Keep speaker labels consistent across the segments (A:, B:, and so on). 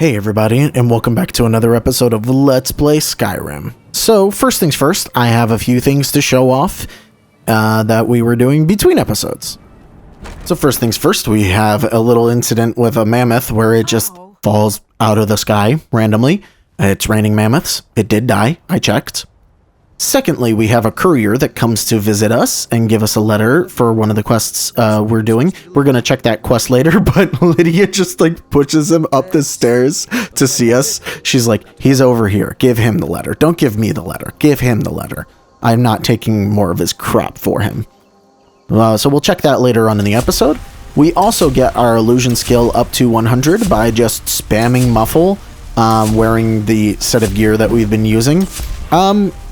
A: Hey everybody, and welcome back to another episode of Let's Play Skyrim. So, first things first, I have a few things to show off that we were doing between episodes. So first things first, we have a little incident with a mammoth where it just falls out of the sky randomly. It's raining mammoths. It did die. I checked. Secondly, we have a courier that comes to visit us and give us a letter for one of the quests we're doing. We're going to check that quest later, but Lydia just pushes him up the stairs to see us. She's like, he's over here. Give him the letter. Don't give me the letter. Give him the letter. I'm not taking more of his crap for him. So we'll check that later on in the episode. We also get our illusion skill up to 100 by just spamming muffle, wearing the set of gear that we've been using.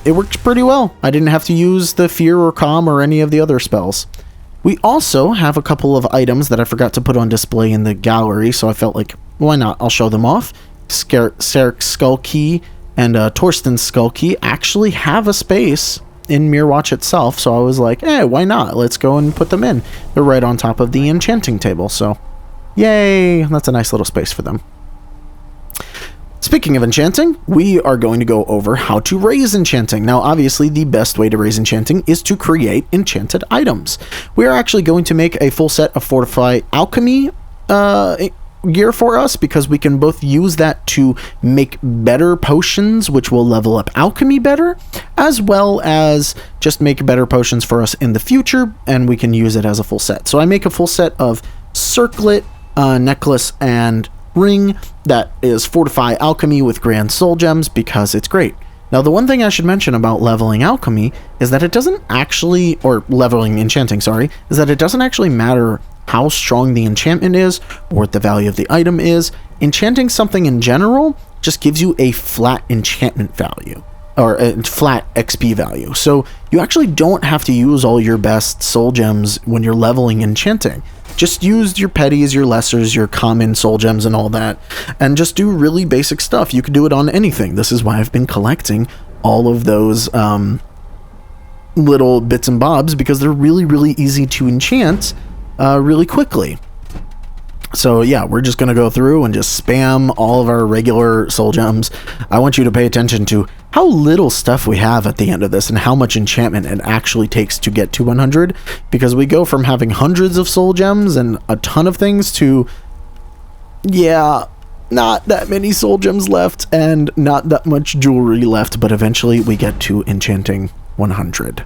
A: It works pretty well. I didn't have to use the fear or calm or any of the other spells. We also have a couple of items that I forgot to put on display in the gallery, so I felt like, why not? I'll show them off. Sarek's Skull Key and Torsten's Skull Key actually have a space in Mirrorwatch itself, so I was like, hey, why not? Let's go and put them in. They're right on top of the enchanting table, so yay! That's a nice little space for them. Speaking of enchanting, we are going to go over how to raise enchanting. Now, obviously, the best way to raise enchanting is to create enchanted items. We are actually going to make a full set of Fortify Alchemy gear for us, because we can both use that to make better potions, which will level up alchemy better, as well as just make better potions for us in the future, and we can use it as a full set. So I make a full set of circlet, necklace, and ring that is Fortify Alchemy with Grand Soul Gems, because it's great. Now, the one thing I should mention about leveling alchemy is that it doesn't actually, or leveling enchanting, sorry, is that it doesn't actually matter how strong the enchantment is or what the value of the item is. Enchanting something in general just gives you a flat enchantment value, or a flat XP value. So you actually don't have to use all your best soul gems when you're leveling enchanting. Just use your petties, your lessers, your common soul gems and all that, and just do really basic stuff. You can do it on anything. This is why I've been collecting all of those little bits and bobs, because they're really, really easy to enchant really quickly. So yeah, we're just going to go through and just spam all of our regular soul gems. I want you to pay attention to how little stuff we have at the end of this and how much enchantment it actually takes to get to 100, because we go from having hundreds of soul gems and a ton of things to, yeah, not that many soul gems left and not that much jewelry left, but eventually we get to enchanting 100.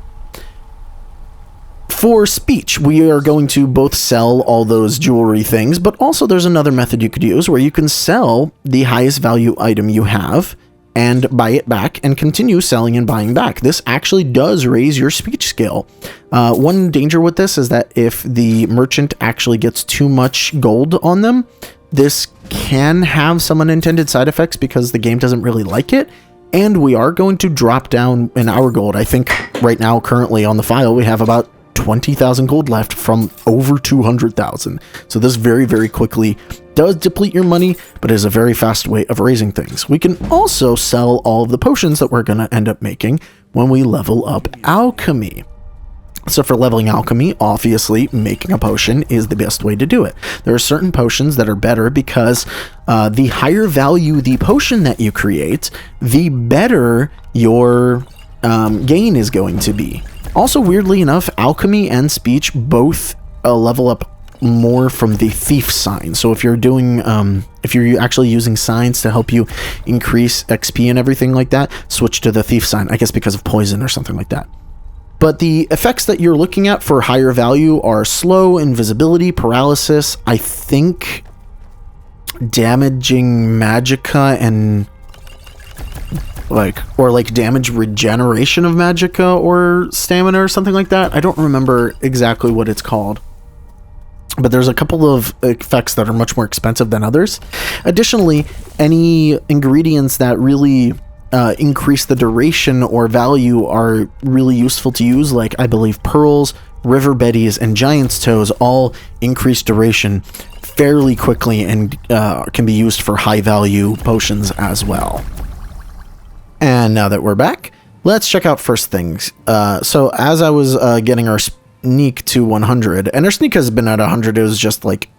A: For speech, we are going to both sell all those jewelry things, but also there's another method you could use where you can sell the highest value item you have and buy it back and continue selling and buying back. This actually does raise your speech skill. One danger with this is that if the merchant actually gets too much gold on them, this can have some unintended side effects because the game doesn't really like it. And we are going to drop down in our gold. I think right now, currently on the file, we have about 20,000 gold left from over 200,000. So this very, very quickly does deplete your money, but is a very fast way of raising things. We can also sell all of the potions that we're going to end up making when we level up alchemy. So for leveling alchemy, obviously making a potion is the best way to do it. There are certain potions that are better because the higher value the potion that you create, the better your gain is going to be. Also, weirdly enough, alchemy and speech both level up more from the thief sign. So if you're doing, if you're actually using signs to help you increase XP and everything like that, switch to the thief sign, I guess because of poison or something like that. But the effects that you're looking at for higher value are slow, invisibility, paralysis, I think damaging magicka, and like damage regeneration of magicka or stamina or something like that. I don't remember exactly what it's called, but there's a couple of effects that are much more expensive than others. Additionally, any ingredients that really increase the duration or value are really useful to use, like I believe pearls, river betties, and giant's toes all increase duration fairly quickly and can be used for high value potions as well. And now that we're back, let's check out first things. So as I was getting our sneak to 100, and our sneak has been at 100, it was just like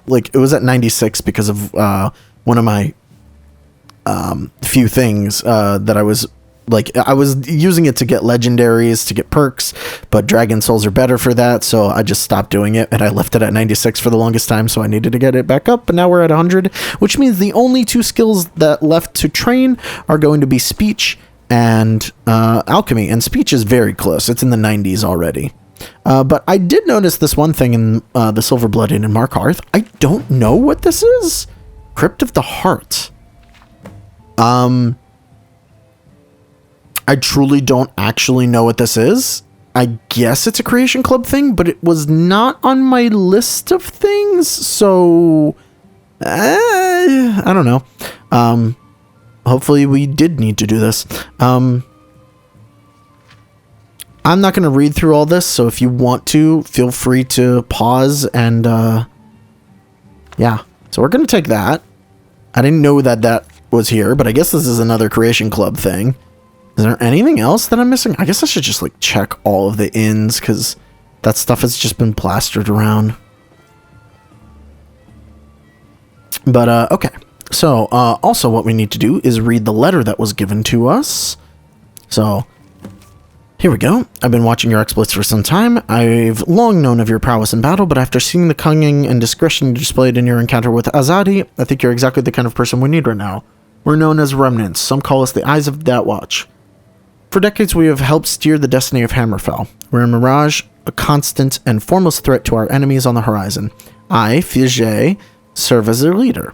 A: like, it was at 96 because of one of my few things that I was using it to get legendaries, to get perks, but Dragon Souls are better for that, so I just stopped doing it, and I left it at 96 for the longest time, so I needed to get it back up, but now we're at 100, which means the only two skills that left to train are going to be Speech and Alchemy, and Speech is very close. It's in the 90s already. But I did notice this one thing in the Silver Blooded in Markarth. I don't know what this is. Crypt of the Heart. I truly don't actually know what this is. I guess it's a Creation Club thing, but it was not on my list of things, so I don't know. Hopefully we did need to do this. I'm not going to read through all this, so if you want to, feel free to pause and, yeah. So we're going to take that. I didn't know that that was here, but I guess this is another Creation Club thing. Is there anything else that I'm missing? I guess I should just, like, check all of the inns, because that stuff has just been plastered around. But, okay. So, also what we need to do is read the letter that was given to us. So, here we go. I've been watching your exploits for some time. I've long known of your prowess in battle, but after seeing the cunning and discretion you displayed in your encounter with Azadi, I think you're exactly the kind of person we need right now. We're known as Remnants. Some call us the Eyes of that Watch. For decades, we have helped steer the destiny of Hammerfell. We're a mirage, a constant and foremost threat to our enemies on the horizon. I, Fije, serve as their leader.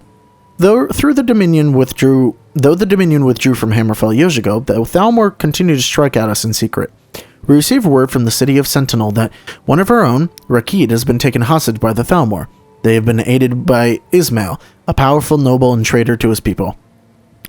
A: Though the Dominion withdrew from Hammerfell years ago, the Thalmor continue to strike at us in secret. We receive word from the city of Sentinel that one of our own, Rakid, has been taken hostage by the Thalmor. They have been aided by Ismail, a powerful noble and traitor to his people.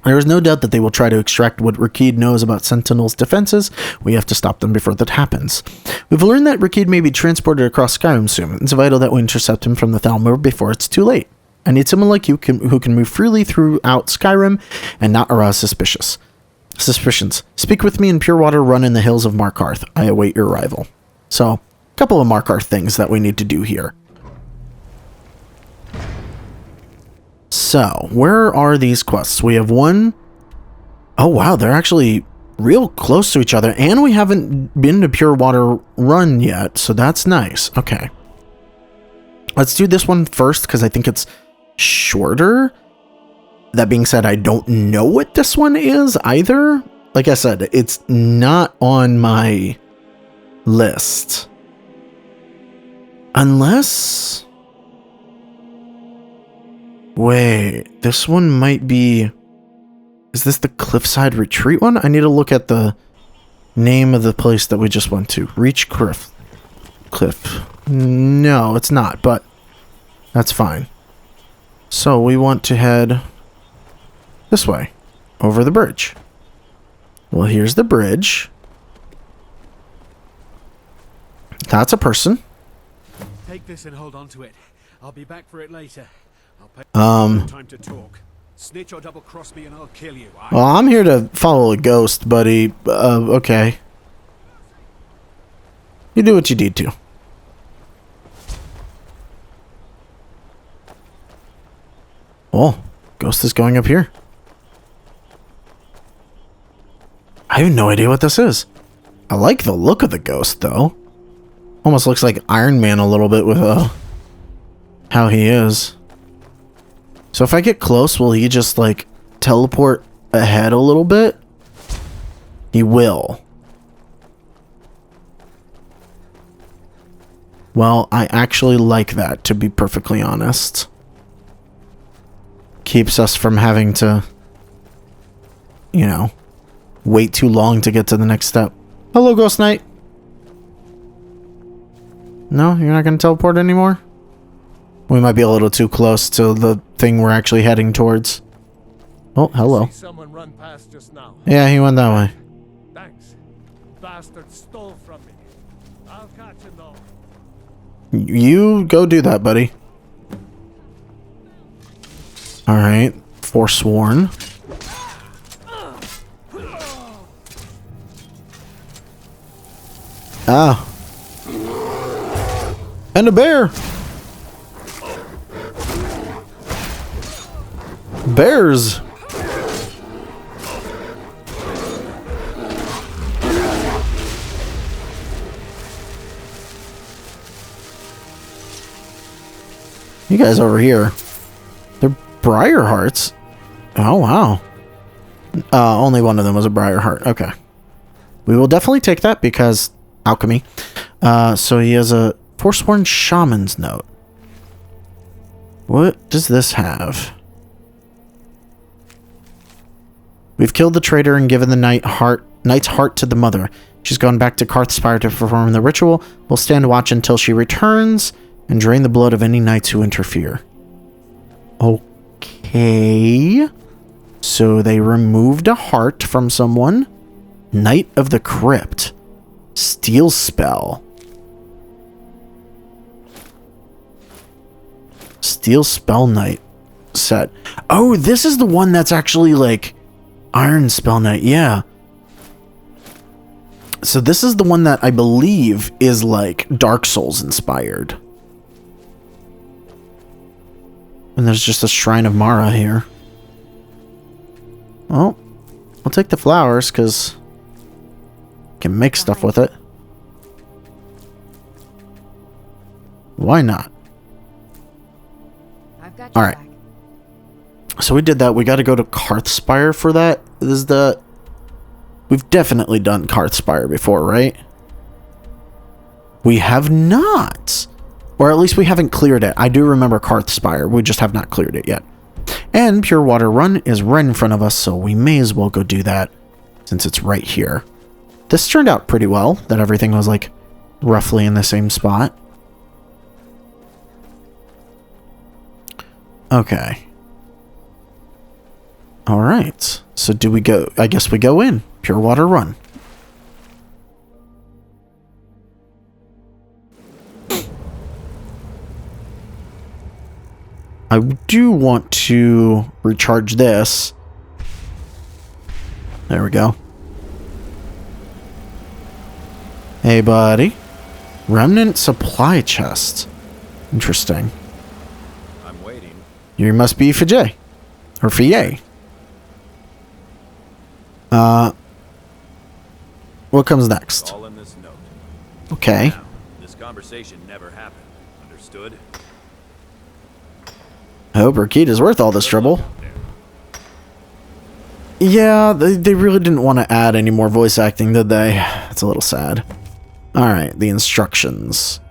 A: There is no doubt that they will try to extract what Rakid knows about Sentinel's defenses. We have to stop them before that happens. We've learned that Rakid may be transported across Skyrim soon. It's vital that we intercept him from the Thalmor before it's too late. I need someone like you who can move freely throughout Skyrim and not arouse suspicions. Speak with me in Purewater Run in the hills of Markarth. I await your arrival. So, a couple of Markarth things that we need to do here. So, where are these quests? We have one. Oh, wow, they're actually real close to each other, and we haven't been to Purewater Run yet, so that's nice. Okay. Let's do this one first, because I think it's shorter. That being said, I don't know what this one is either. Like I said, it's not on my list. Unless... Wait, this one might be... Is this the Cliffside Retreat one? I need to look at the name of the place that we just went to. Reach Cliff. No, it's not, but that's fine. So we want to head this way, over the bridge. Well, here's the bridge. That's a person.
B: Take this and hold on to it. I'll be back for it later. I'll pay time to talk. Snitch or double cross me and I'll kill you.
A: Well, I'm here to follow a ghost, buddy. Okay. You do what you need to. Oh, ghost is going up here. I have no idea what this is. I like the look of the ghost, though. Almost looks like Iron Man a little bit with how he is. So if I get close, will he just, like, teleport ahead a little bit? He will. Well, I actually like that, to be perfectly honest. Keeps us from having to, you know, wait too long to get to the next step. Hello, Ghost Knight. No, you're not going to teleport anymore? We might be a little too close to the thing we're actually heading towards. Oh, hello.
C: Someone run past just now.
A: Yeah, he went that way.
C: Thanks. Bastard stole from me. I'll catch him though.
A: You go do that, buddy. Alright. Forsworn. Ah. And a bear! Bears! You guys over here. They're briar hearts. Oh, wow. Only one of them was a briar heart. Okay. We will definitely take that because alchemy. So he has a Forsworn Shaman's note. What does this have? We've killed the traitor and given the knight's heart to the mother. She's gone back to Karthspire to perform the ritual. We'll stand watch until she returns and drain the blood of any knights who interfere. Okay. So they removed a heart from someone. Knight of the Crypt. Steel spell. Steel spell knight set. Oh, this is the one that's actually like Iron spell knight. Yeah. So this is the one that I believe is like Dark Souls inspired. And there's just a Shrine of Mara here. Well, I'll take the flowers because I can make stuff with it. Why not? All right. So we did that. We got to go to Karthspire for that. We've definitely done Karthspire before, right? We have not. Or at least we haven't cleared it. I do remember Karthspire. We just have not cleared it yet. And Pure Water Run is right in front of us, so we may as well go do that since it's right here. This turned out pretty well, that everything was like roughly in the same spot. Okay. All right. So do we go? I guess we go in. Pure Water Run. I do want to recharge this. There we go. Hey, buddy. Remnant supply chest. Interesting.
B: I'm waiting.
A: You must be Fajay. Or Fiye. What comes next?
B: All in this note.
A: Okay.
B: Now, this conversation never happened. Understood?
A: I hope Rakit is worth all this trouble. Yeah, they really didn't want to add any more voice acting, did they? It's a little sad. Alright, the instructions.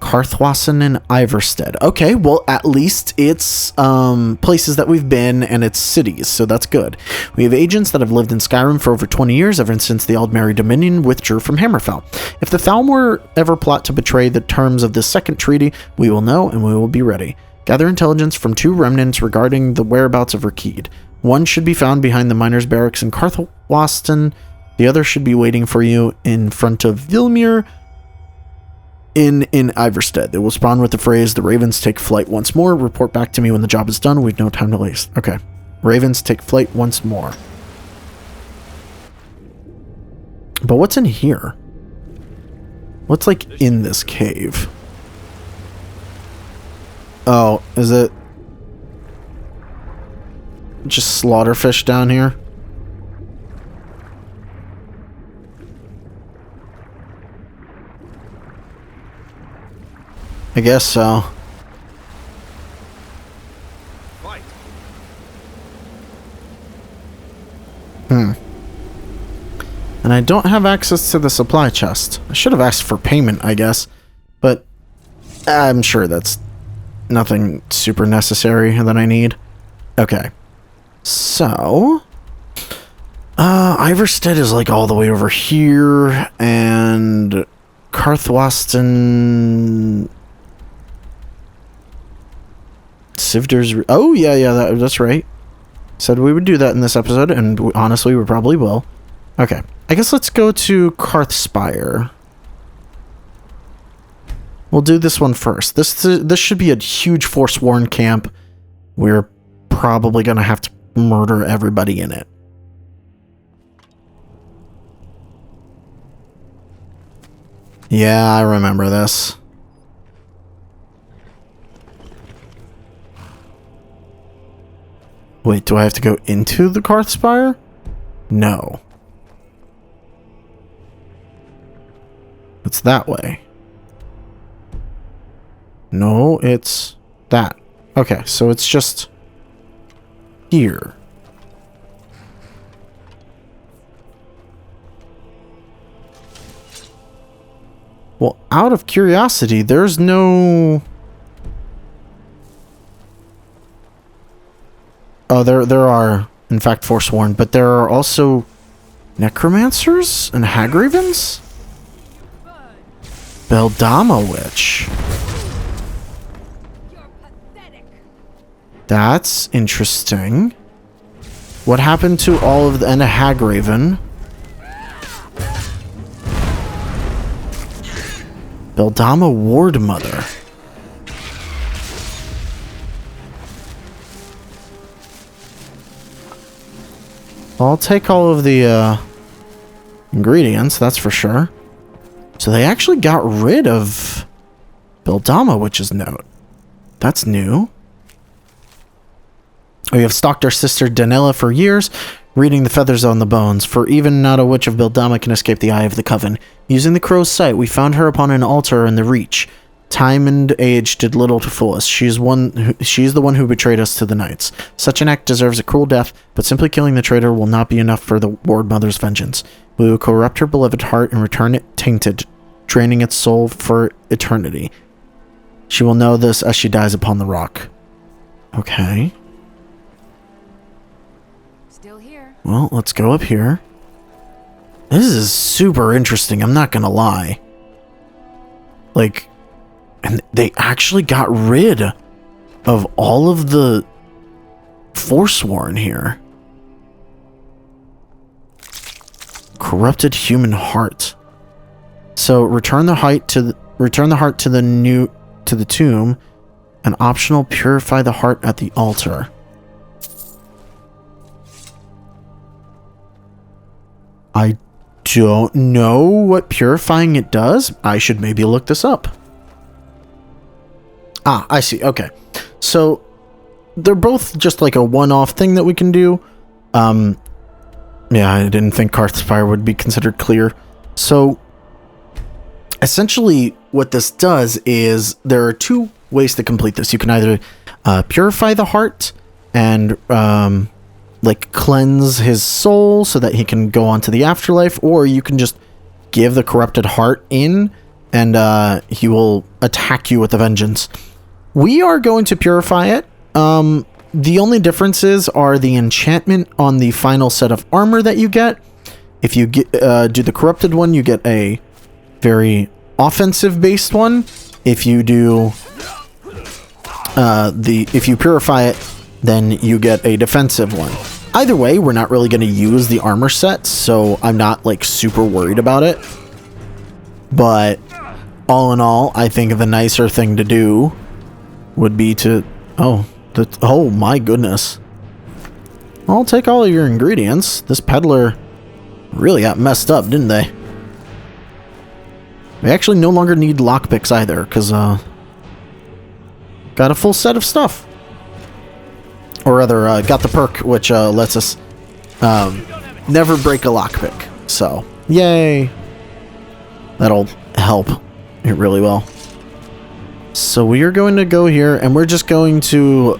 A: Karthwassen and Iverstead. Okay, well, at least it's places that we've been and it's cities, so that's good. We have agents that have lived in Skyrim for over 20 years, ever since the Aldmeri Dominion withdrew from Hammerfell. If the Thalmor ever plot to betray the terms of this second treaty, we will know and we will be ready. Gather intelligence from 2 remnants regarding the whereabouts of Rakid. One should be found behind the miners' barracks in Karthwassen. The other should be waiting for you in front of Vilmir in Iverstead. They will spawn with the phrase, "The ravens take flight once more. Report back to me when the job is done. We've no time to waste." Okay. Ravens take flight once more. But what's in here? What's like in this cave? Oh, is it just slaughterfish down here? I guess so.
B: Fight.
A: And I don't have access to the supply chest. I should have asked for payment, I guess. But I'm sure that's nothing super necessary that I need. Okay. So Iverstead is like all the way over here, and Karthwassen Sivder's... Oh, yeah, that's right. Said we would do that in this episode, and honestly, we probably will. Okay. I guess let's go to Karthspire. We'll do this one first. This should be a huge Forsworn camp. We're probably going to have to murder everybody in it. Yeah, I remember this. Wait, do I have to go into the Karthspire? No. It's that way. No, it's that. Okay, so it's just here. Well, out of curiosity, there's no... Oh, there are, in fact, Forsworn, but there are also Necromancers and Hagravens? Beldama Witch. That's interesting. What happened to all of the... And a Hagraven. Beldama Ward Mother. I'll take all of the ingredients, that's for sure. So they actually got rid of Beldama Witch's note. That's new. We have stalked our sister Danella for years, reading the feathers on the bones, for even not a witch of Beldama can escape the eye of the coven. Using the crow's sight, we found her upon an altar in the Reach. Time and age did little to fool us. She is the one who betrayed us to the knights. Such an act deserves a cruel death, but simply killing the traitor will not be enough for the Ward Mother's vengeance. We will corrupt her beloved heart and return it tainted, draining its soul for eternity. She will know this as she dies upon the rock. Okay.
D: Still here.
A: Well, let's go up here. This is super interesting, I'm not gonna lie. Like, and they actually got rid of all of the Forsworn here. Corrupted human heart. So return the heart to the tomb, and optional purify the heart at the altar. I don't know what purifying it does. I should maybe look this up. Ah, I see. Okay. So they're both just like a one-off thing that we can do. Yeah, I didn't think Karthspire would be considered clear. So essentially what this does is there are two ways to complete this. You can either purify the heart and like cleanse his soul so that he can go on to the afterlife, or you can just give the corrupted heart in and he will attack you with a vengeance. We are going to purify it. The only differences are the enchantment on the final set of armor that you get. If you get, do the corrupted one, you get a very offensive based one. If you do if you purify it, then you get a defensive one. Either way, we're not really going to use the armor set, so I'm not like super worried about it. But all in all, I think the nicer thing to do would be to... Oh my goodness. I'll take all of your ingredients. This peddler really got messed up, didn't they? We actually no longer need lockpicks either, because got a full set of stuff. Or rather, got the perk, which lets us never break a lockpick. So, yay. That'll help it really well. So we are going to go here, and we're just going to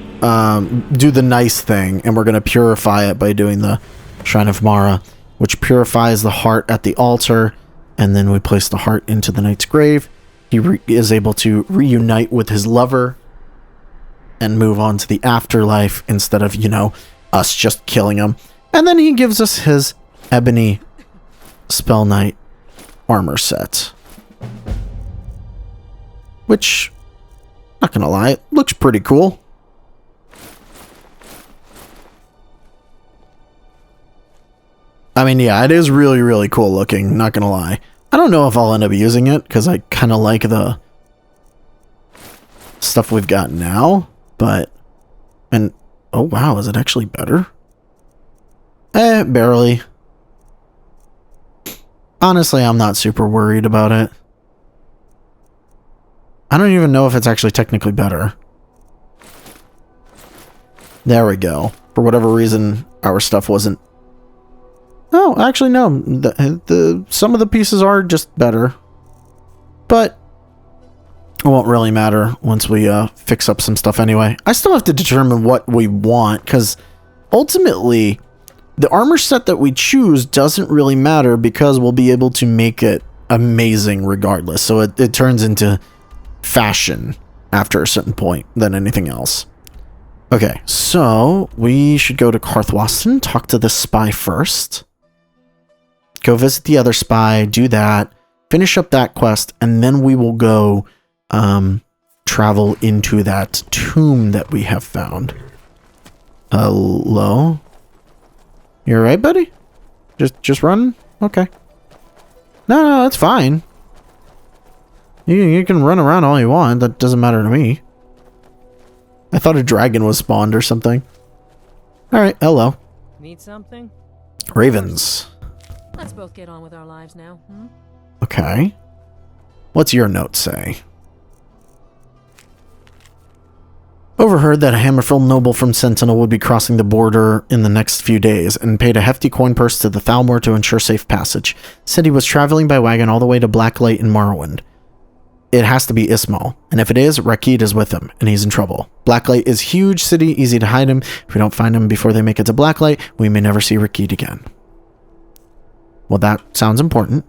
A: do the nice thing, and we're going to purify it by doing the Shrine of Mara, which purifies the heart at the altar, and then we place the heart into the knight's grave. He is able to reunite with his lover and move on to the afterlife instead of, you know, us just killing him. And then he gives us his Ebony Spell Knight armor set, which... Not gonna lie, it looks pretty cool. I mean, yeah, it is really, really cool looking, not gonna lie. I don't know if I'll end up using it, because I kind of like the stuff we've got now, but... And, oh wow, is it actually better? Barely. Honestly, I'm not super worried about it. I don't even know if it's actually technically better. There we go. For whatever reason, our stuff wasn't... Oh, actually, no. Some of the pieces are just better. But it won't really matter once we fix up some stuff anyway. I still have to determine what we want, because ultimately, the armor set that we choose doesn't really matter because we'll be able to make it amazing regardless. So it turns into fashion after a certain point than anything else. Okay, so we should go to Karthwasten, talk to the spy first. Go visit the other spy, do that, finish up that quest, and then we will go travel into that tomb that we have found. Hello? You alright, buddy? Just running? Okay. No, that's fine. You can run around all you want. That doesn't matter to me. I thought a dragon was spawned or something. Alright, hello.
D: Need something?
A: Ravens.
D: Let's both get on with our lives now, hmm?
A: Okay. What's your note say? Overheard that a Hammerfell noble from Sentinel would be crossing the border in the next few days, and paid a hefty coin purse to the Thalmor to ensure safe passage. Said he was traveling by wagon all the way to Blacklight in Morrowind. It has to be Ismail, and if it is, Rakid is with him, and he's in trouble. Blacklight is huge city, easy to hide him. If we don't find him before they make it to Blacklight, we may never see Rakid again. Well, that sounds important.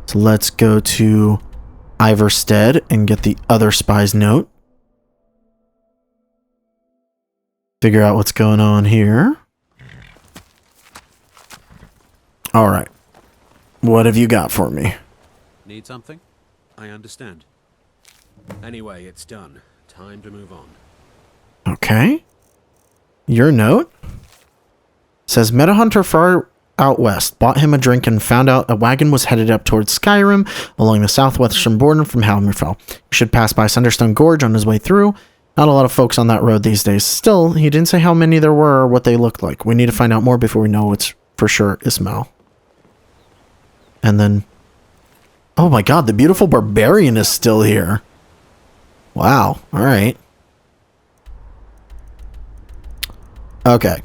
A: So let's go to Iverstead and get the other spy's note. Figure out what's going on here. Alright. What have you got for me?
B: Need something? I understand. Anyway, it's done. Time to move on.
A: Okay. Your note says, met a hunter far out west, bought him a drink, and found out a wagon was headed up towards Skyrim along the southwestern border from Hammerfell. He should pass by Sunderstone Gorge on his way through. Not a lot of folks on that road these days. Still, he didn't say how many there were or what they looked like. We need to find out more before we know it's for sure Ismail. And then... oh my god, the beautiful barbarian is still here. Wow, alright. Okay.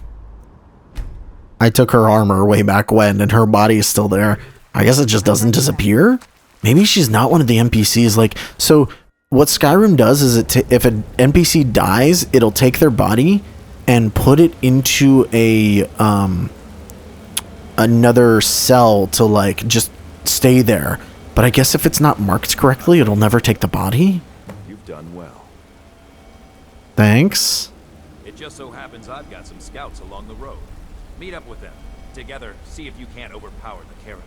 A: I took her armor way back when, and her body is still there. I guess it just doesn't disappear? Maybe she's not one of the NPCs. Like, so what Skyrim does is if an NPC dies, it'll take their body and put it into a another cell to like just stay there. But I guess if it's not marked correctly, it'll never take the body.
E: You've done well.
A: Thanks.
E: It just so happens I've got some scouts along the road. Meet up with them. Together, see if you can't overpower the caravan.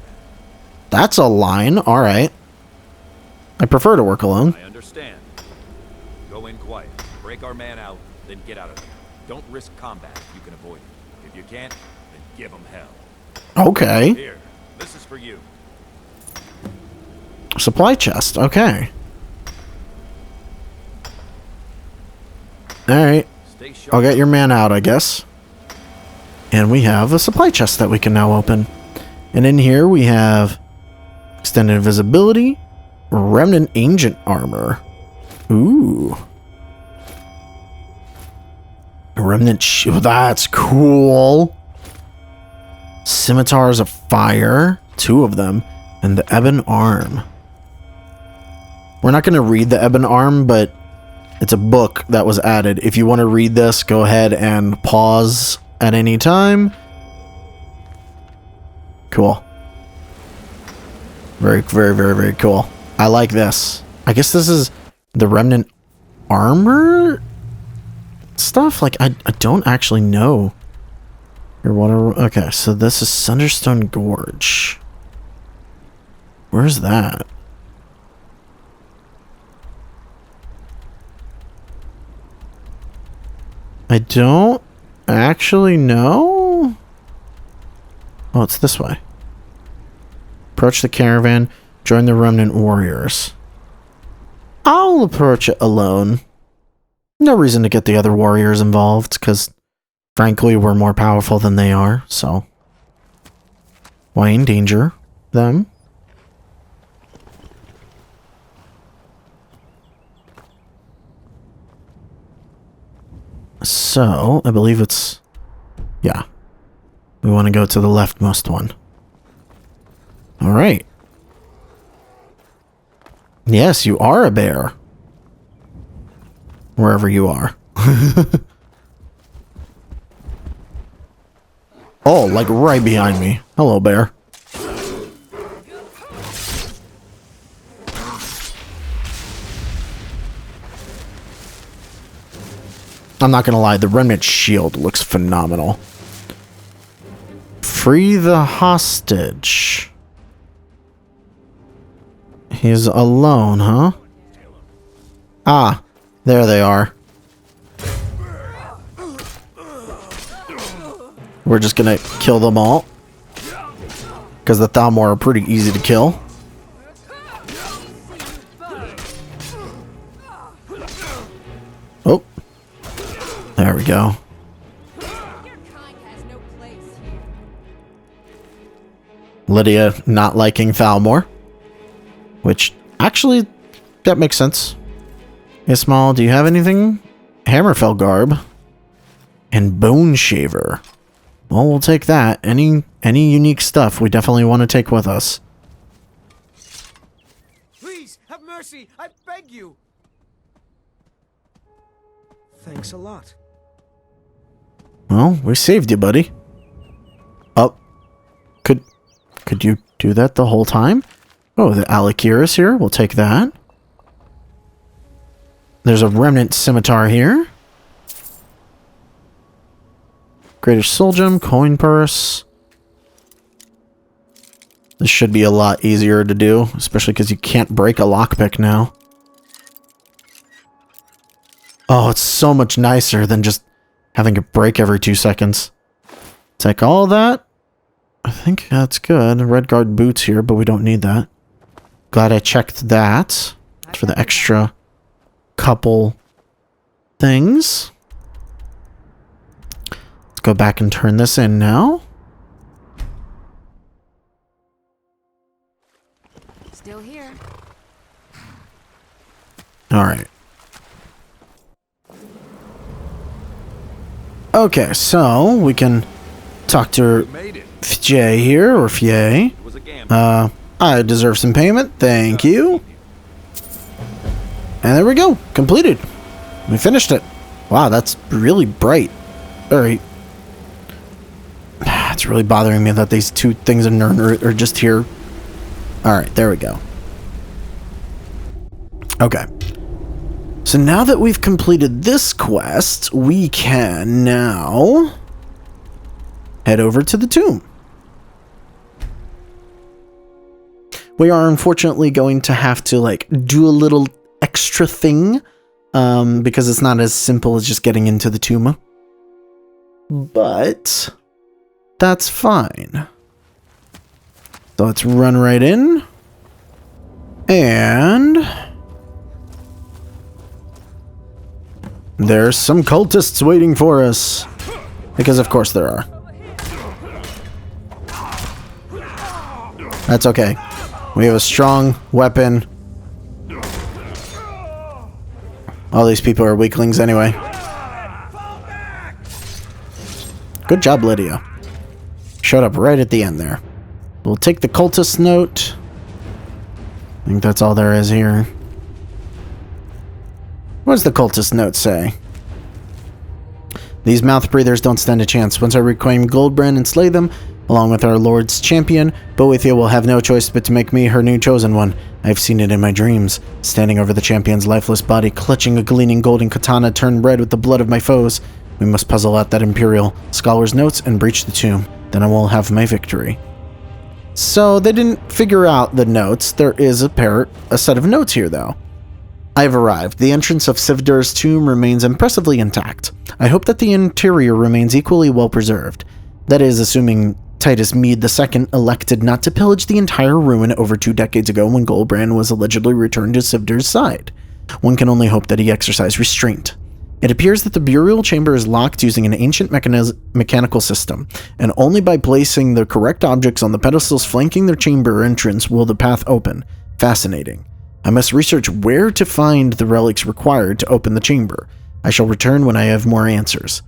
A: That's a line. All right. I prefer to work alone.
E: I understand. Go in quiet. Break our man out, then get out of there. Don't risk combat if you can avoid it. If you can't, then give them hell.
A: Okay.
E: Here, this is for you.
A: Supply chest. Okay. All right.
E: Stay sharp.
A: I'll get your man out, I guess. And we have a supply chest that we can now open. And in here we have extended invisibility, remnant ancient armor. Ooh. Remnant shield. That's cool. Scimitars of fire. 2 of them. And the ebon arm. We're not going to read the ebon arm, but it's a book that was added. If you want to read this, go ahead and pause at any time. Cool. Very, very, very, very cool. I like this. I guess this is the remnant armor stuff. Like, I don't actually know. Here, okay, so this is Sunderstone Gorge. Where's that? I don't actually know. Oh, it's this way. Approach the caravan. Join the remnant warriors. I'll approach it alone. No reason to get the other warriors involved, because frankly, we're more powerful than they are, so why endanger them? So, I believe it's... Yeah. We want to go to the leftmost one. Alright. Yes, you are a bear. Wherever you are. Oh, like right behind me. Hello, bear. I'm not gonna lie, the remnant shield looks phenomenal. Free the hostage. He's alone, huh? Ah, there they are. We're just gonna kill them all. Because the Thalmor are pretty easy to kill. Oh. There we go. Lydia not liking Thalmor. Which, actually, that makes sense. Ismail, do you have anything? Hammerfell garb. And Bone Shaver. Well, we'll take that. Any unique stuff we definitely want to take with us.
F: Please, have mercy! I beg you! Thanks a lot.
A: Well, we saved you, buddy. Oh. Could you do that the whole time? Oh, the Alakiris here. We'll take that. There's a remnant scimitar here. Greatest soul gem, coin purse. This should be a lot easier to do, especially because you can't break a lockpick now. Oh, it's so much nicer than just having it break every 2 seconds. Take all that. I think that's good. Red guard boots here, but we don't need that. Glad I checked that for the extra couple things. Let's go back and turn this in now.
G: Still here.
A: All right. Okay, so we can talk to Fjay here, or Fjay. I deserve some payment. Thank you. And there we go. Completed. We finished it. Wow, that's really bright. Alright. It's really bothering me that these two things in Nern are just here. Alright, there we go. Okay. So now that we've completed this quest, we can now head over to the tomb. We are unfortunately going to have to like do a little extra thing because it's not as simple as just getting into the tomb. But that's fine. So let's run right in. And there's some cultists waiting for us. Because of course there are. That's okay. We have a strong weapon. All these people are weaklings anyway. Good job, Lydia. Showed up right at the end there. We'll take the cultist note. I think that's all there is here. What does the cultist note say? These mouth breathers don't stand a chance. Once I reclaim Goldbrand and slay them, along with our Lord's champion, Boethia will have no choice but to make me her new chosen one. I've seen it in my dreams, standing over the champion's lifeless body, clutching a gleaming golden katana turned red with the blood of my foes. We must puzzle out that Imperial Scholar's notes and breach the tomb. Then I will have my victory. So they didn't figure out the notes. There is a set of notes here, though. I've arrived. The entrance of Sivdur's tomb remains impressively intact. I hope that the interior remains equally well preserved. That is, assuming Titus Mede II elected not to pillage the entire ruin over 2 decades ago when Goldbrand was allegedly returned to Sivdur's side. One can only hope that he exercised restraint. It appears that the burial chamber is locked using an ancient mechanical system, and only by placing the correct objects on the pedestals flanking the chamber entrance will the path open. Fascinating. I must research where to find the relics required to open the chamber. I shall return when I have more answers.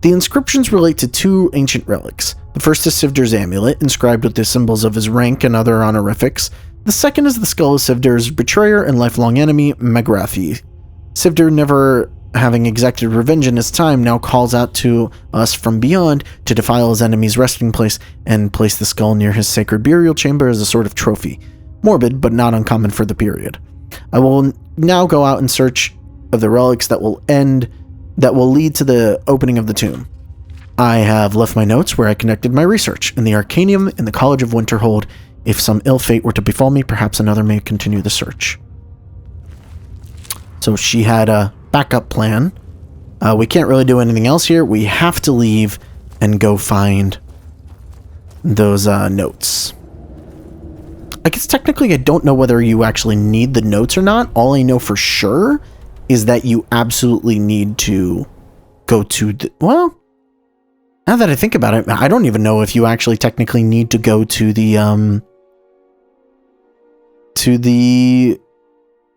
A: The inscriptions relate to 2 ancient relics. The first is Sivdir's amulet, inscribed with the symbols of his rank and other honorifics. The second is the skull of Sivdir's betrayer and lifelong enemy, Magrathi. Sivdir, never having exacted revenge in his time, now calls out to us from beyond to defile his enemy's resting place and place the skull near his sacred burial chamber as a sort of trophy. Morbid, but not uncommon for the period. I will now go out in search of the relics that will lead to the opening of the tomb. I have left my notes where I conducted my research, in the Arcanium in the College of Winterhold. If some ill fate were to befall me, perhaps another may continue the search. So she had a backup plan. We can't really do anything else here. We have to leave and go find those notes. I guess technically I don't know whether you actually need the notes or not. All I know for sure is that you absolutely need to go to the... Well, now that I think about it, I don't even know if you actually technically need to go to the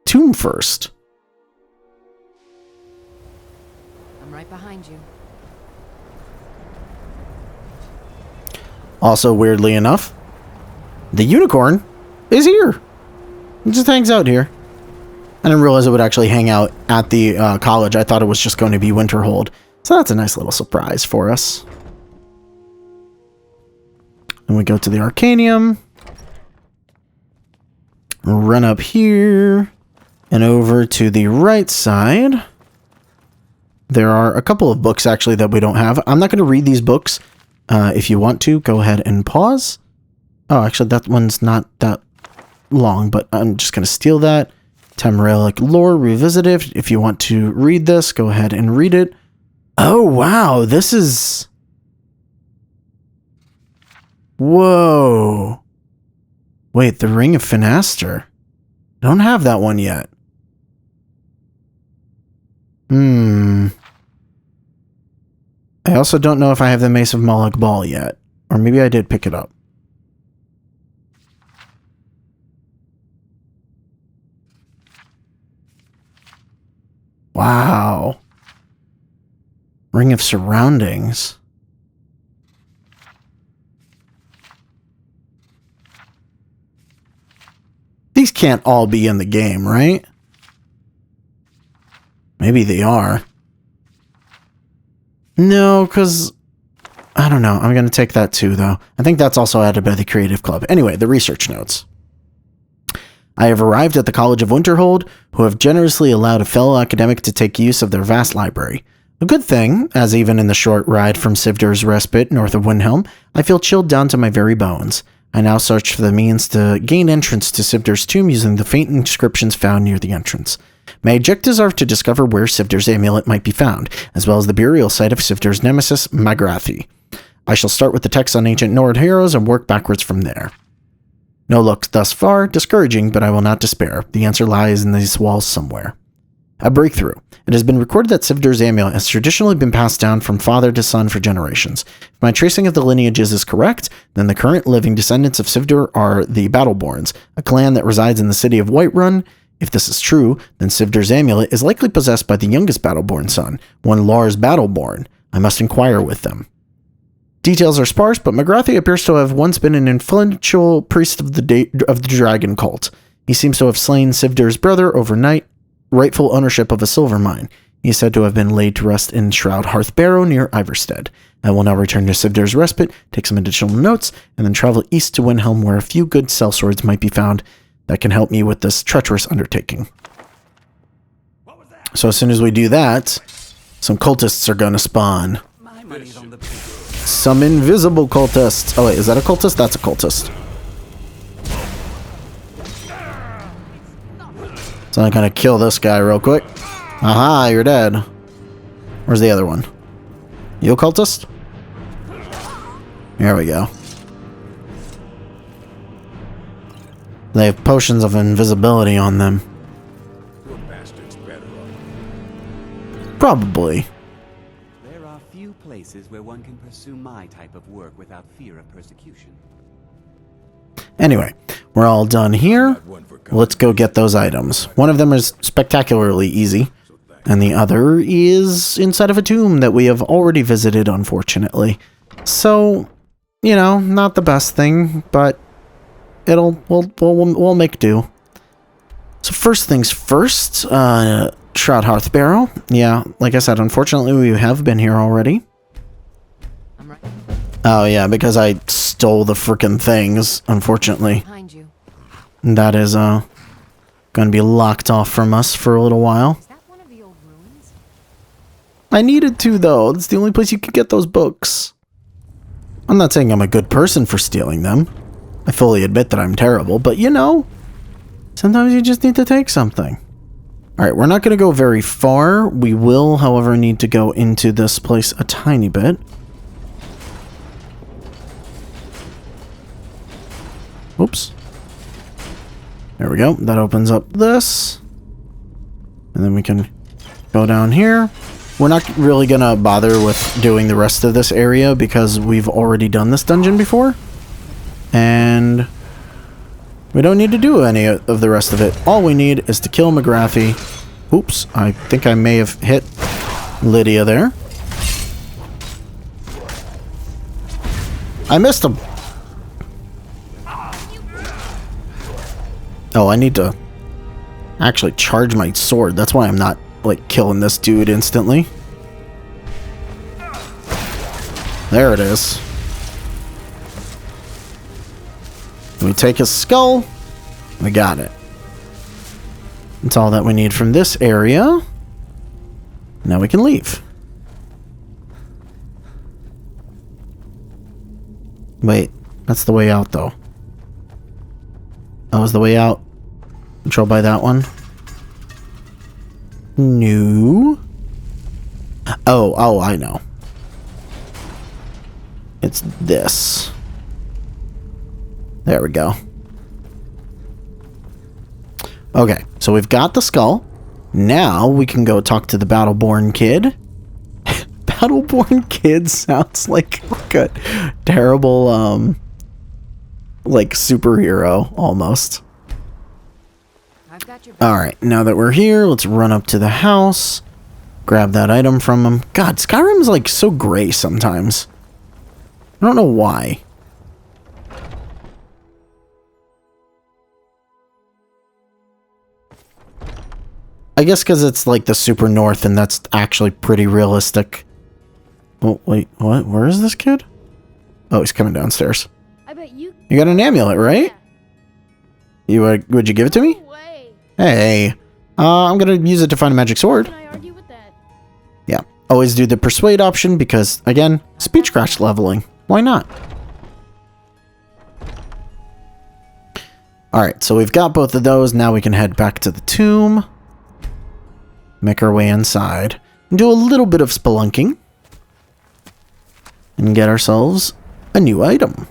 A: tomb first.
G: I'm right behind you.
A: Also, weirdly enough, the unicorn is here. It just hangs out here. I didn't realize it would actually hang out at the college. I thought it was just going to be Winterhold. So that's a nice little surprise for us. And we go to the Arcanium. Run up here. And over to the right side. There are a couple of books, actually, that we don't have. I'm not going to read these books. If you want to, go ahead and pause. Oh, actually, that one's not that long, but I'm just going to steal that. Tamarielic Lore Revisited. If you want to read this, go ahead and read it. Oh, wow. This is... Whoa. Wait, the Ring of Finaster. I don't have that one yet. I also don't know if I have the Mace of Moloch Ball yet. Or maybe I did pick it up. Wow. Ring of Surroundings. These can't all be in the game, right? Maybe they are. No, because... I don't know. I'm going to take that too, though. I think that's also added by the Creative Club. Anyway, the research notes. I have arrived at the College of Winterhold, who have generously allowed a fellow academic to take use of their vast library. A good thing, as even in the short ride from Sivdir's Respite north of Windhelm, I feel chilled down to my very bones. I now search for the means to gain entrance to Sivdir's tomb using the faint inscriptions found near the entrance. My objectives are to discover where Sivdir's amulet might be found, as well as the burial site of Sivdir's nemesis, Magrathi. I shall start with the text on ancient Nord heroes and work backwards from there. No luck thus far, discouraging, but I will not despair. The answer lies in these walls somewhere. A breakthrough. It has been recorded that Sivdir's amulet has traditionally been passed down from father to son for generations. If my tracing of the lineages is correct, then the current living descendants of Sivdir are the Battleborns, a clan that resides in the city of Whiterun. If this is true, then Sivdir's amulet is likely possessed by the youngest Battleborn son, one Lars Battleborn. I must inquire with them. Details are sparse, but Magrathi appears to have once been an influential priest of the dragon cult. He seems to have slain Sivdir's brother overnight, rightful ownership of a silver mine. He is said to have been laid to rest in Shroud Hearth Barrow near Iverstead. I will now return to Sivdir's Respite, take some additional notes, and then travel east to Windhelm where a few good sellswords might be found that can help me with this treacherous undertaking. So as soon as we do that, some cultists are going to spawn. Some invisible cultists. Oh wait, is that a cultist? That's a cultist. So I'm gonna kill this guy real quick. Aha, you're dead. Where's the other one? You a cultist? Here we go. They have potions of invisibility on them. Probably.
H: There are few places where one can pursue my type of work without fear of persecution.
A: Anyway, we're all done here. Let's go get those items. One of them is spectacularly easy. And the other is inside of a tomb that we have already visited, unfortunately. So, you know, not the best thing, but we'll make do. So first things first, Shroud Hearth Barrow. Yeah, like I said, unfortunately we have been here already.
G: I'm right
A: Oh yeah, because I stole the frickin' things, unfortunately.
G: behind you.
A: That is gonna be locked off from us for a little while.
G: Is that one of the old ruins?
A: I needed to, though. It's the only place you could get those books. I'm not saying I'm a good person for stealing them. I fully admit that I'm terrible, but you know, sometimes you just need to take something. Alright, we're not going to go very far. We will, however, need to go into this place a tiny bit. Oops. There we go. That opens up this. And then we can go down here. We're not really going to bother with doing the rest of this area because we've already done this dungeon before. And we don't need to do any of the rest of it. All we need is to kill McGraffy. Oops, I think I may have hit Lydia there. I missed him. Oh, I need to actually charge my sword. That's why I'm not, like, killing this dude instantly. There it is. We take his skull. We got it. That's all that we need from this area. Now we can leave. Wait, that's the way out, though. That was the way out. Controlled by that one. No. Oh, I know. It's this. There we go. Okay, so we've got the skull. Now we can go talk to the Battleborn Kid. Battleborn Kid sounds like a terrible, like superhero almost.
G: I've got your back.
A: Alright, now that we're here, let's run up to the house. Grab that item from him. God, Skyrim's like so gray sometimes. I don't know why. I guess because it's like the super north and that's actually pretty realistic. Oh, wait, what? Where is this kid? Oh, he's coming downstairs.
I: I bet you
A: You got an amulet, right? You would you give it to me?
I: way.
A: Hey, I'm gonna use it to find a magic sword.
I: Can I argue with that?
A: Yeah, always do the persuade option because, again, speech crash leveling. Why not? Alright, so we've got both of those. Now we can head back to the tomb. Make our way inside. And do a little bit of spelunking. And get ourselves a new item.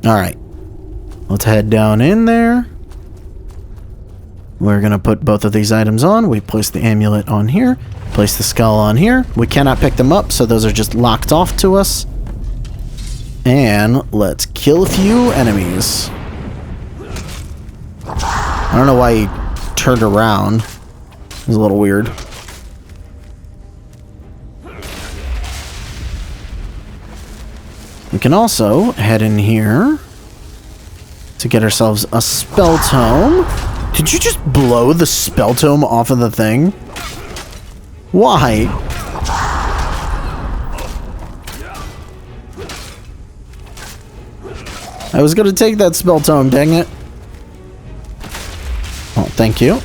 A: Alright. Let's head down in there. We're going to put both of these items on. We place the amulet on here. Place the skull on here. We cannot pick them up, so those are just locked off to us. And let's kill a few enemies. I don't know why he turned around. It was a little weird. We can also head in here to get ourselves a spell tome. Did you just blow the spell tome off of the thing? Why? I was gonna take that spell tome, dang it. Oh, thank you.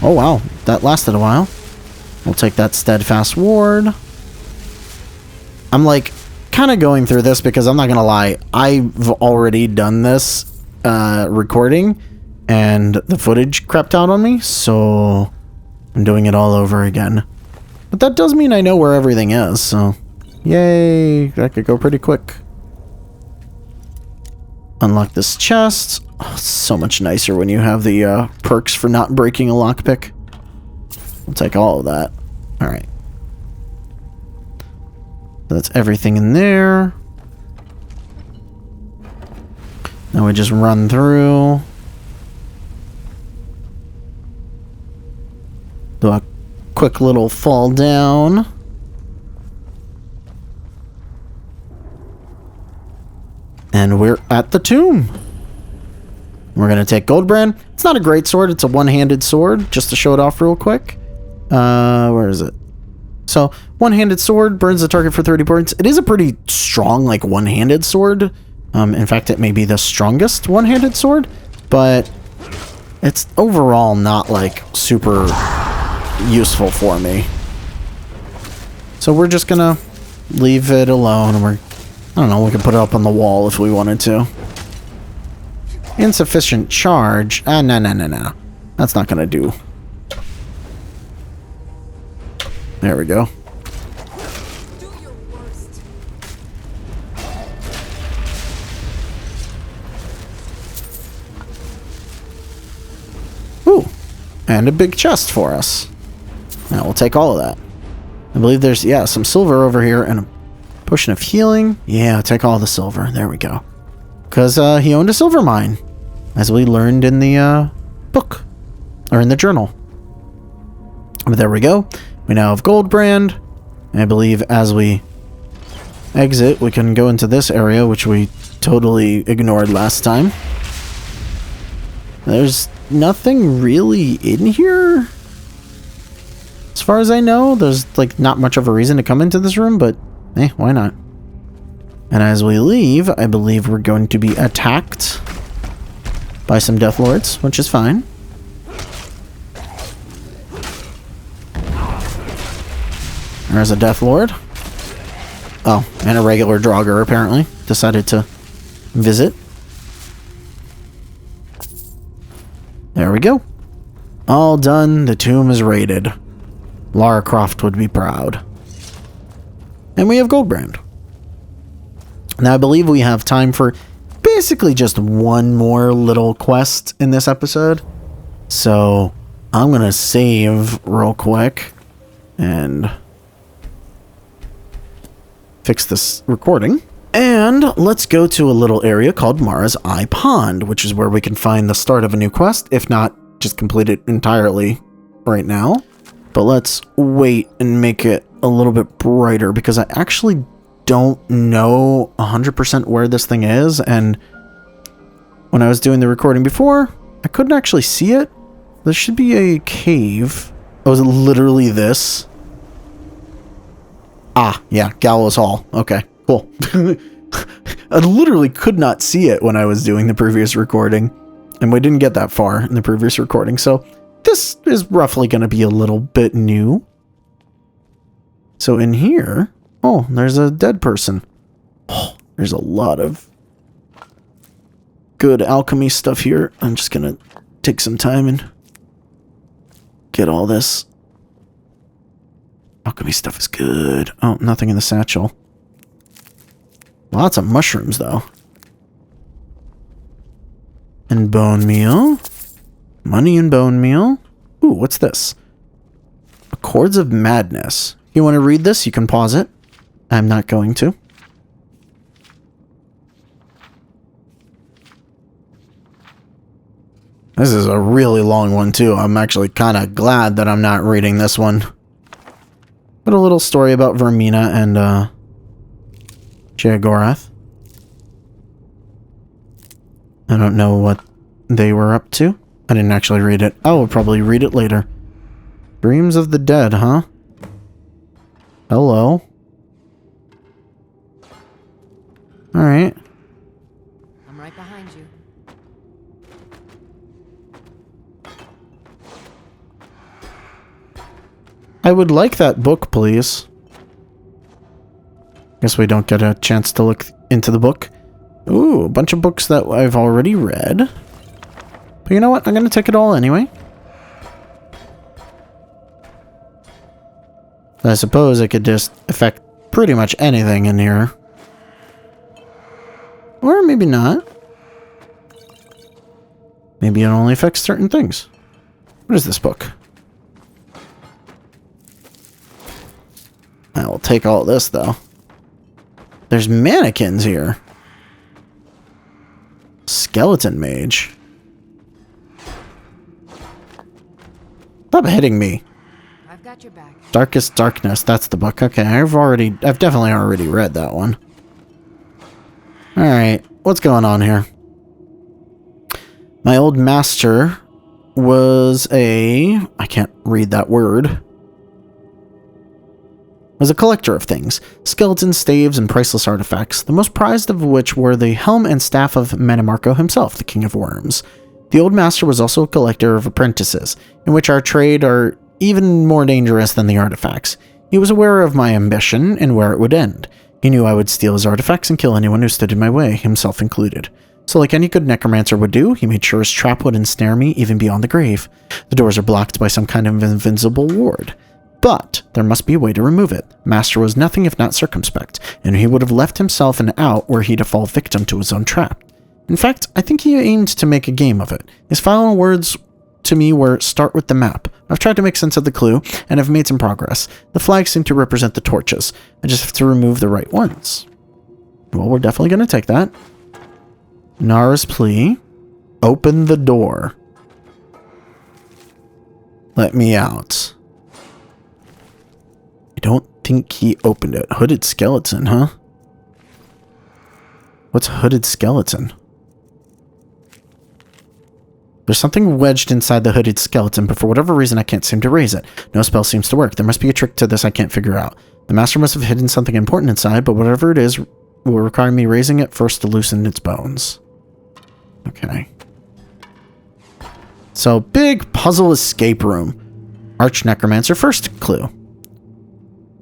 A: Oh, wow. That lasted a while. We'll take that steadfast ward. I'm like kind of going through this because I'm not gonna lie. I've already done this recording and the footage crapped out on me, so I'm doing it all over again. But that does mean I know where everything is, so yay. That could go pretty quick. Unlock this chest. Oh, it's so much nicer when you have the perks for not breaking a lockpick. We'll take all of that. Alright. That's everything in there. Now we just run through. Do a quick little fall down. And we're at the tomb. We're going to take Goldbrand. It's not a great sword. It's a one-handed sword. Just to show it off real quick. Where is it? So, one-handed sword burns the target for 30 points. It is a pretty strong, like, one-handed sword. In fact, it may be the strongest one-handed sword. But it's overall not, like, super useful for me. So we're just going to leave it alone. I don't know, we can put it up on the wall if we wanted to. Insufficient charge. No. That's not gonna do. There we go.
G: Do your worst.
A: Ooh. And a big chest for us. Now we'll take all of that. I believe there's, yeah, some silver over here and a potion of healing. Yeah, take all the silver. There we go. Because he owned a silver mine, as we learned in the book, or in the journal. But there we go. We now have Goldbrand. I believe as we exit, we can go into this area, which we totally ignored last time. There's nothing really in here. As far as I know, there's like not much of a reason to come into this room, but why not? And as we leave, I believe we're going to be attacked by some Death Lords, which is fine. There's a Death Lord. Oh, and a regular Draugr apparently decided to visit. There we go. All done. The tomb is raided. Lara Croft would be proud. And we have Goldbrand. Now I believe we have time for basically just one more little quest in this episode. So I'm going to save real quick and fix this recording. And let's go to a little area called Mara's Eye Pond, which is where we can find the start of a new quest, if not just complete it entirely right now. But let's wait and make it a little bit brighter because I actually don't know 100% where this thing is, and when I was doing the recording before, I couldn't actually see it. There should be a cave. Oh, is it literally this? Ah, yeah, Gallows Hall. Okay, cool. I literally could not see it when I was doing the previous recording, and we didn't get that far in the previous recording, so this is roughly going to be a little bit new. So in here, oh, there's a dead person. Oh, there's a lot of good alchemy stuff here. I'm just going to take some time and get all this. Alchemy stuff is good. Oh, nothing in the satchel. Lots of mushrooms, though. And bone meal. Money and bone meal. Ooh, what's this? Accords of Madness. You want to read this? You can pause it. I'm not going to. This is a really long one, too. I'm actually kind of glad that I'm not reading this one. But a little story about Vermina and, Jagorath. I don't know what they were up to. I didn't actually read it. I will probably read it later. Dreams of the Dead, huh? Hello. Alright.
G: I'm right behind you.
A: I would like that book, please. Guess we don't get a chance to look into the book. Ooh, a bunch of books that I've already read. But you know what? I'm going to take it all anyway. I suppose it could just affect pretty much anything in here. Or maybe not. Maybe it only affects certain things. What is this book? I will take all this, though. There's mannequins here. skeleton mage. Stop hitting me.
G: I've got your back.
A: Darkest Darkness, that's the book. Okay, I've definitely already read that one. Alright, what's going on here? My old master was I can't read that word. Was a collector of things. Skeletons, staves, and priceless artifacts, the most prized of which were the helm and staff of Mannimarco himself, the King of Worms. The old master was also a collector of apprentices, in which our trade are even more dangerous than the artifacts. He was aware of my ambition and where it would end. He knew I would steal his artifacts and kill anyone who stood in my way, himself included. So like any good necromancer would do, he made sure his trap would ensnare me even beyond the grave. The doors are blocked by some kind of invincible ward. But there must be a way to remove it. Master was nothing if not circumspect, and he would have left himself an out were he to fall victim to his own trap. In fact, I think he aimed to make a game of it. His final words to me were, "Start with the map." I've tried to make sense of the clue, and have made some progress. The flags seem to represent the torches. I just have to remove the right ones. Well, we're definitely going to take that. Nara's plea. Open the door. Let me out. I don't think he opened it. Hooded skeleton, huh? What's hooded skeleton? There's something wedged inside the hooded skeleton, but for whatever reason I can't seem to raise it. No spell seems to work. There must be a trick to this I can't figure out. The master must have hidden something important inside, but whatever it is will require me raising it first to loosen its bones. Okay. So, big puzzle escape room. Arch Necromancer first clue.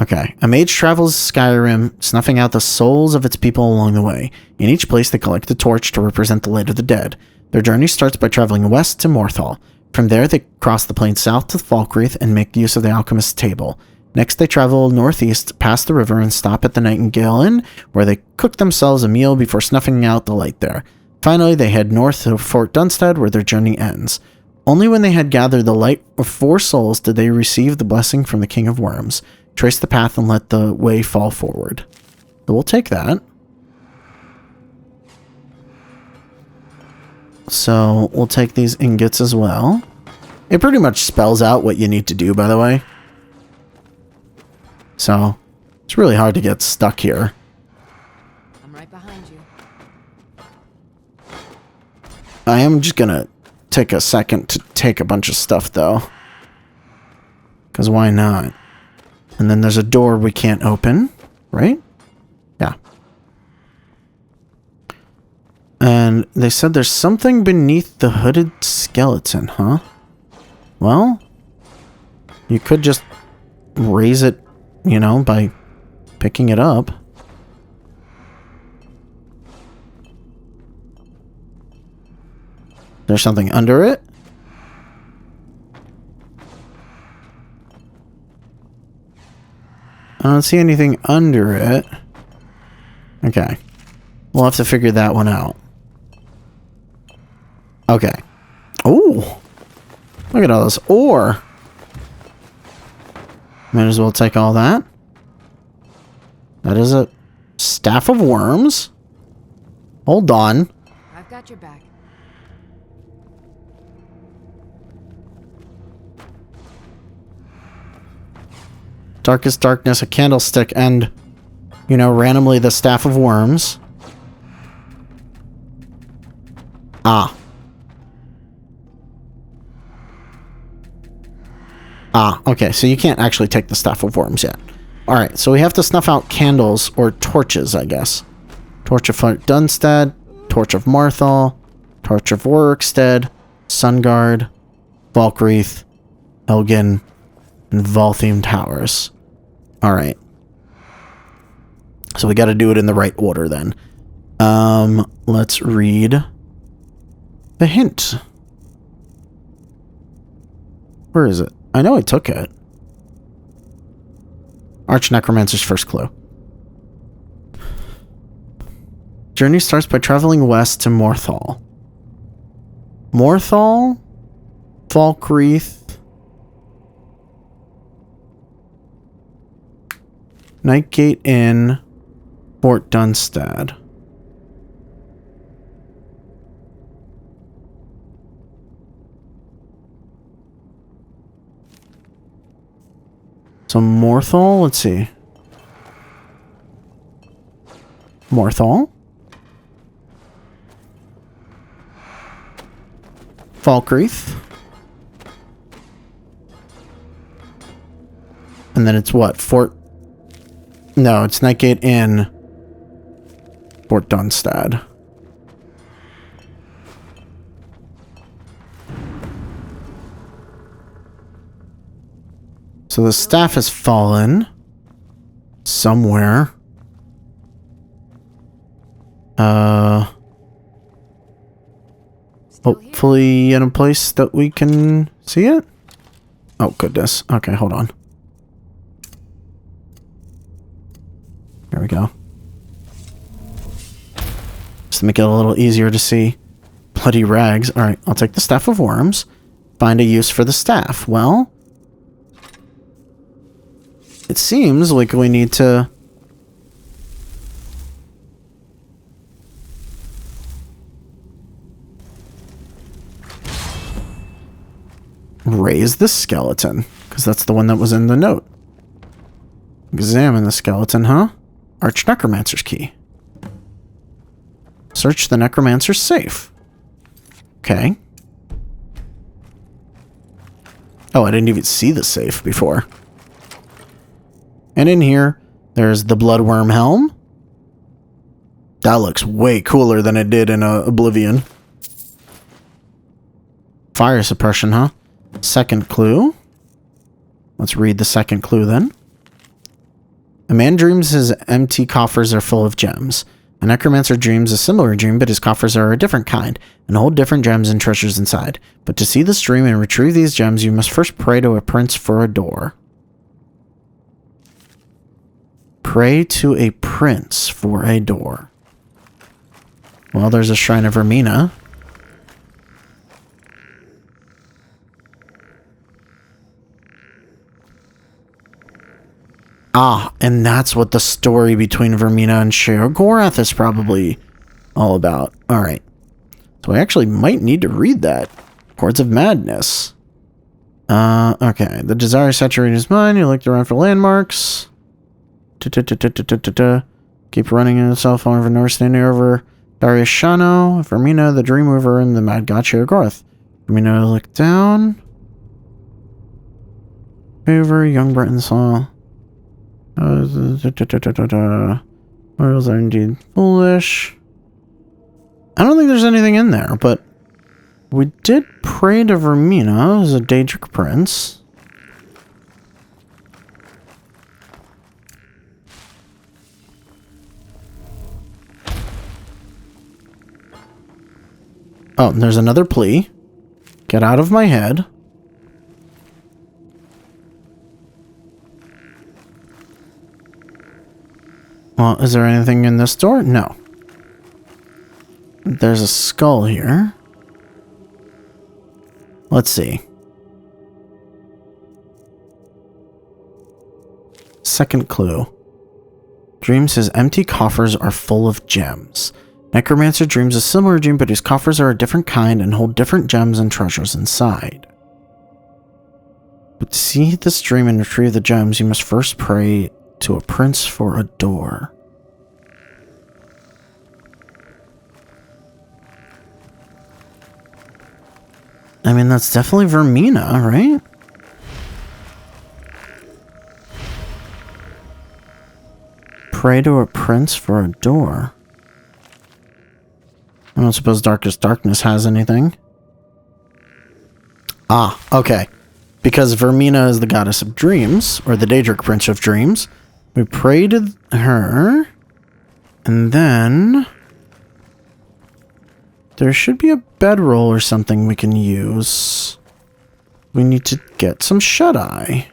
A: Okay. A mage travels Skyrim, snuffing out the souls of its people along the way. In each place, they collect a torch to represent the light of the dead. Their journey starts by traveling west to Morthal. From there, they cross the plain south to Falkreath and make use of the Alchemist's Table. Next, they travel northeast past the river and stop at the Nightingale Inn, where they cook themselves a meal before snuffing out the light there. Finally, they head north to Fort Dunstad, where their journey ends. Only when they had gathered the light of 4 souls did they receive the blessing from the King of Worms. Trace the path and let the way fall forward. So we'll take that. So we'll take these ingots as well. It pretty much spells out what you need to do, by the way. So it's really hard to get stuck here.
G: I'm right behind you.
A: I am just gonna take a second to take a bunch of stuff, though. Because why not? And then there's a door we can't open, right? Yeah. And they said there's something beneath the hooded skeleton, huh? Well, you could just raise it, you know, by picking it up. There's something under it? I don't see anything under it. Okay. We'll have to figure that one out. Okay. Oh! Look at all this ore. Might as well take all that. That is a staff of worms. Hold on.
G: I've got your back.
A: Darkest Darkness, a candlestick, and, you know, randomly the staff of worms. Ah. Ah, okay, so you can't actually take the staff of worms yet. Alright, so we have to snuff out candles, or torches, I guess. Torch of Dunstad, Torch of Morthal, Torch of Workstead, Sunguard, Falkreath, Elgin, and Voltheme Towers. Alright. So we gotta do it in the right order then. Let's read the hint. Where is it? I know I took it. Arch Necromancer's first clue. Journey starts by traveling west to Morthal. Morthal? Falkreath? Nightgate Inn, Fort Dunstad. So Morthal, let's see. Morthal. Falkreath. And then it's what? Fort... No, it's Nightgate in Fort Dunstad. So the staff has fallen somewhere. Hopefully in a place that we can see it. Oh, goodness. Okay, hold on. There we go. Just to make it a little easier to see. Bloody rags. Alright, I'll take the Staff of Worms. Find a use for the staff. Well, it seems like we need to... raise the skeleton, because that's the one that was in the note. Examine the skeleton, huh? Arch Necromancer's key. Search the Necromancer's safe. Okay. Oh, I didn't even see the safe before. And in here, there's the Bloodworm Helm. That looks way cooler than it did in Oblivion. Fire suppression, huh? Second clue. Let's read the second clue then. A man dreams his empty coffers are full of gems. A necromancer dreams a similar dream, but his coffers are a different kind and hold different gems and treasures inside. But to see this dream and retrieve these gems, you must first pray to a prince for a door. Pray to a prince for a door. Well, there's a Shrine of Vermina. Ah, and that's what the story between Vermina and Sheogorath is probably all about. Alright. So I actually might need to read that. Chords of Madness. Okay. The desire saturated his mind. He looked around for landmarks. Keep running in himself over north, standing over Darius Shano, Vermina, the Dream Mover, and the Mad God Sheogorath. Vermina looked down. Over, Young Britain saw. Mortals are indeed foolish. I don't think there's anything in there, but we did pray to Vermina as a Daedric prince. Oh, and there's another plea. Get out of my head. Well, is there anything in this door? No. There's a skull here. Let's see. Second clue. Dreams his empty coffers are full of gems. Necromancer dreams a similar dream, but his coffers are a different kind and hold different gems and treasures inside. But to see this dream and retrieve the gems, you must first pray to a prince for a door. I mean, that's definitely Vermina, right? Pray to a prince for a door. I don't suppose Darkest Darkness has anything. Ah, okay. Because Vermina is the goddess of dreams, or the Daedric prince of dreams. We pray to her, and then there should be a bedroll or something we can use. We need to get some shut-eye.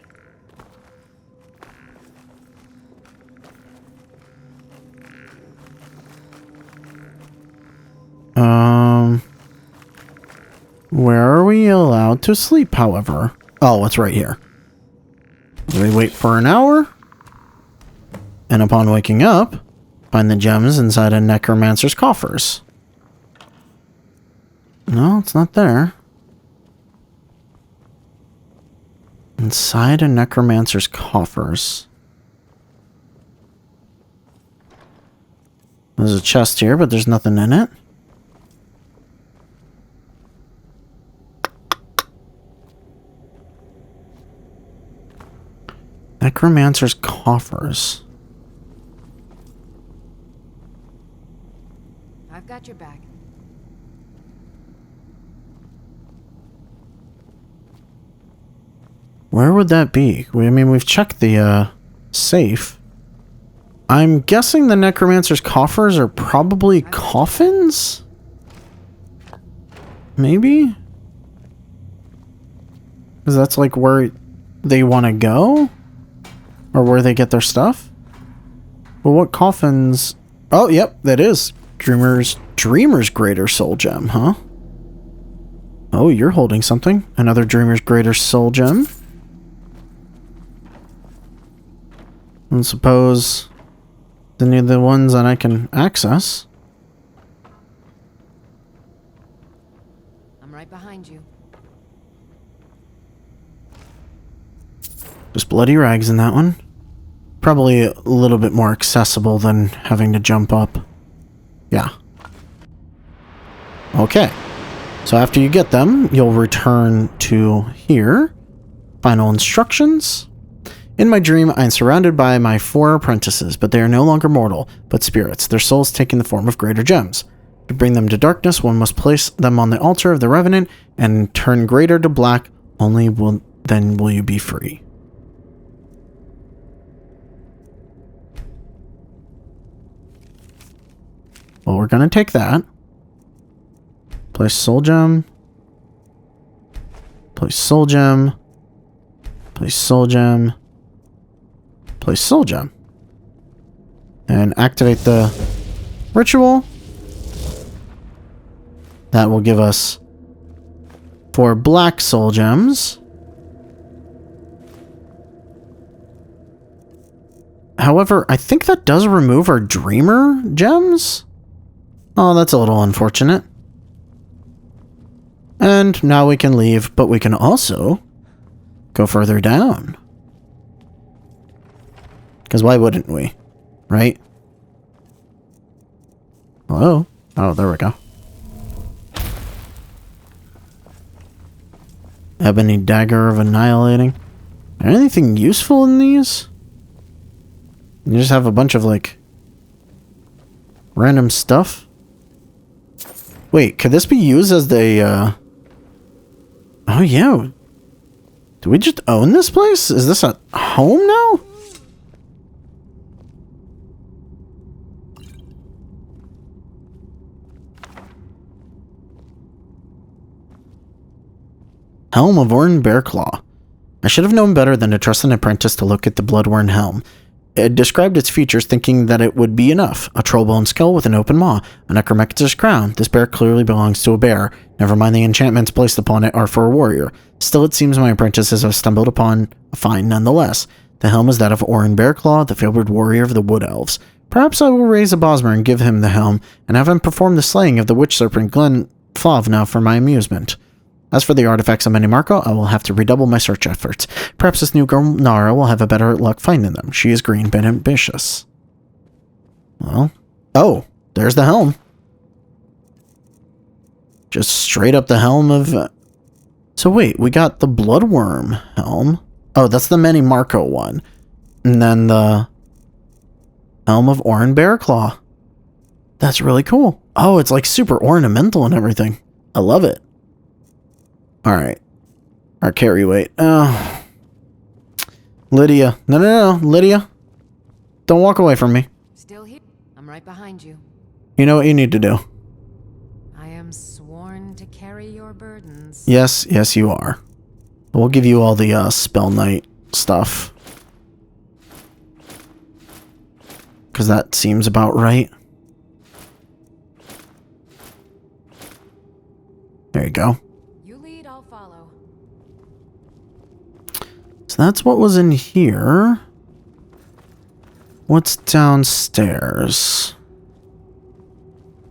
A: Where are we allowed to sleep, however? Oh, it's right here. We wait for an hour. And upon waking up, find the gems inside a necromancer's coffers. No, it's not there. Inside a necromancer's coffers. There's a chest here, but there's nothing in it. Necromancer's coffers.
G: I've got your back.
A: Where would that be? I mean, we've checked the safe. I'm guessing the necromancer's coffers are probably coffins? Maybe? Because that's like where they want to go? Or where they get their stuff? Well, what coffins... Oh, yep, that is. Dreamer's Greater Soul Gem, huh? Oh, you're holding something. Another Dreamer's Greater Soul Gem. And suppose any of the ones that I can access.
G: I'm right behind you.
A: Just bloody rags in that one. Probably a little bit more accessible than having to jump up. Yeah. Okay. So after you get them, you'll return to here. Final instructions. In my dream, I am surrounded by my 4 apprentices, but they are no longer mortal, but spirits, their souls taking the form of greater gems. To bring them to darkness, one must place them on the altar of the Revenant and turn greater to black, then will you be free. Well, we're going to take that. Place soul gem. Place soul gem. Place soul gem. Place soul gem. And activate the ritual. That will give us 4 black soul gems. However, I think that does remove our dreamer gems. Oh, that's a little unfortunate. And now we can leave, but we can also go further down. Because why wouldn't we? Right? Hello? Oh, there we go. Ebony Dagger of Annihilating. Anything useful in these? You just have a bunch of, like, random stuff? Wait, could this be used as the, Oh, yeah. Do we just own this place? Is this a home now? Helm of Orton Bearclaw. I should have known better than to trust an apprentice to look at the blood-worn helm. It described its features, thinking that it would be enough. A troll-bone skull with an open maw, a necromancer's crown. This bear clearly belongs to a bear. Never mind the enchantments placed upon it are for a warrior. Still, it seems my apprentices have stumbled upon a find nonetheless. The helm is that of Orton Bearclaw, the fabled warrior of the Wood Elves. Perhaps I will raise a Bosmer and give him the helm, and have him perform the slaying of the witch serpent Glen Flavna for my amusement. As for the artifacts of Marco, I will have to redouble my search efforts. Perhaps this new girl, Nara, will have a better luck finding them. She is green but ambitious. Well, oh, there's the helm. Just straight up the helm of... So wait, we got the Bloodworm helm. Oh, that's the Marco one. And then the helm of Orton Bearclaw. That's really cool. Oh, it's like super ornamental and everything. I love it. Alright. Our carry weight. Oh. Lydia. No. Lydia. Don't walk away from me.
G: Still here. I'm right behind you.
A: You know what you need to do.
G: I am sworn to carry your burdens.
A: Yes, you are. We'll give you all the Spell Knight stuff. Because that seems about right. There you go. So that's what was in here. What's downstairs?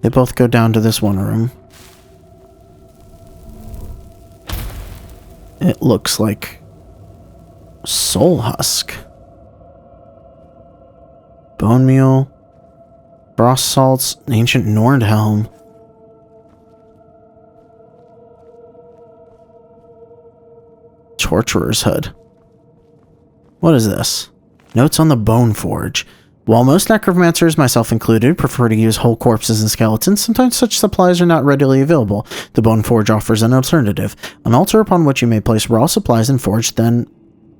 A: They both go down to this one room. It looks like Soul husk. Bone meal. Frost salts. Ancient Nord helm. Torturer's hood. What is this? Notes on the Bone Forge. While most necromancers, myself included, prefer to use whole corpses and skeletons, sometimes such supplies are not readily available. The Bone Forge offers an alternative. An altar upon which you may place raw supplies and forge, then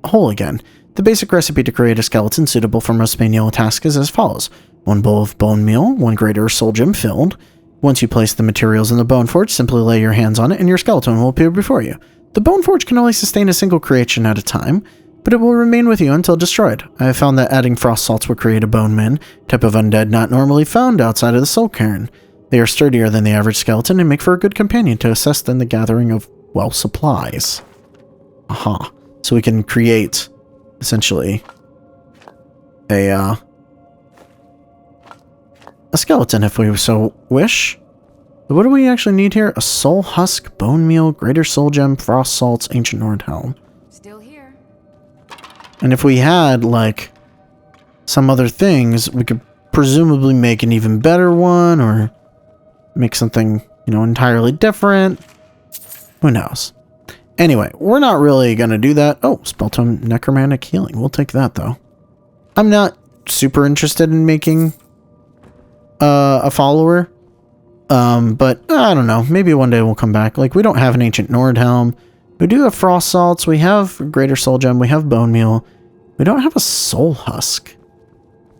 A: whole again. The basic recipe to create a skeleton suitable for most manual tasks is as follows. 1 bowl of bone meal, 1 greater soul gem filled. Once you place the materials in the Bone Forge, simply lay your hands on it and your skeleton will appear before you. The Bone Forge can only sustain a single creation at a time, but it will remain with you until destroyed. I have found that adding frost salts will create a bone man, type of undead not normally found outside of the soul cairn. They are sturdier than the average skeleton and make for a good companion to assist in the gathering of, well, supplies. Aha. So we can create, essentially, a skeleton if we so wish. But what do we actually need here? A soul husk, bone meal, greater soul gem, frost salts, ancient Nord helm.
G: Still here.
A: And if we had, like, some other things, we could presumably make an even better one, or make something, you know, entirely different. Who knows? Anyway, we're not really going to do that. Oh, Spelltome Necromantic Healing. We'll take that, though. I'm not super interested in making a follower. But I don't know. Maybe one day we'll come back. Like, we don't have an ancient Nord helm. We do have frost salts. We have greater soul gem. We have bone meal. We don't have a soul husk.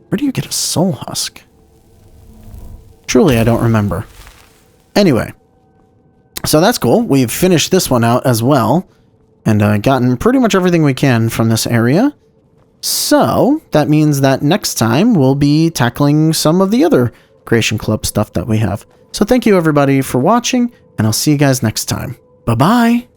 A: Where do you get a soul husk? Truly, I don't remember. Anyway. So that's cool. We've finished this one out as well. And gotten pretty much everything we can from this area. So that means that next time we'll be tackling some of the other Creation Club stuff that we have. So thank you everybody for watching, and I'll see you guys next time. Bye-bye!